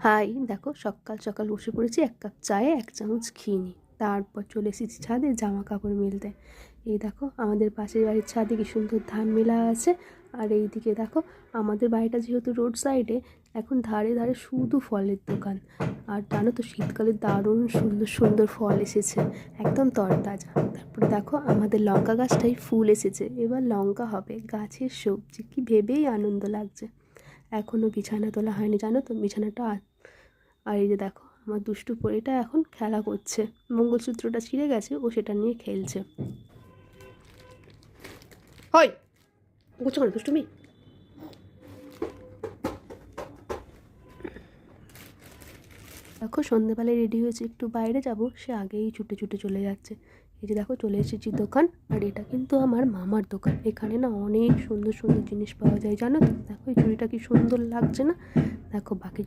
High দেখো, সকাল সকাল বসে পড়েছি এক কাপ চায়ে 1 চামচ ঘি নিয়ে। তারপর চলে এসেছি ছাদে জামা কাপড় মেলতে। এই দেখো আমাদের পাশের বাড়ির ছাদে কি সুন্দর ধান মেলা আছে। আর এইদিকে দেখো আমাদের বাড়িটা যেহেতু রোড সাইডে, এখন ধারে ধারে শুধু ফলের দোকান। আর জানো তো শীতকালে দারুণ সুন্দর সুন্দর ফল এসেছে, একদম তরতাজা। তারপরে দেখো আমাদের লঙ্কা গাছটাই ফুল এসেছে, এবার লঙ্কা হবে, গাছের সবজি, কি ভেবেই আনন্দ লাগছে। এখনও বিছানা তোলা হয়নি জানো তো, বিছানাটা। আর এই যে দেখো আমার দুষ্টু পরীটা এখন খেলা করছে, মঙ্গলসূত্রটা ছিঁড়ে গেছে, ও সেটা নিয়ে খেলছে। হয় করছো কেন দুষ্টুমি? দেখো সন্ধেবেলায় রেডি হয়েছে, একটু বাইরে যাব, সে আগেই ছুটে ছুটে চলে যাচ্ছে। এই যে দেখো চলে এসেছি দোকান, আর এটা কিন্তু আমার মামার দোকান। এখানে না অনেক সুন্দর সুন্দর জিনিস পাওয়া যায় জানো তো। দেখো এই চুড়িটা কি সুন্দর লাগছে না, দেখো বাকি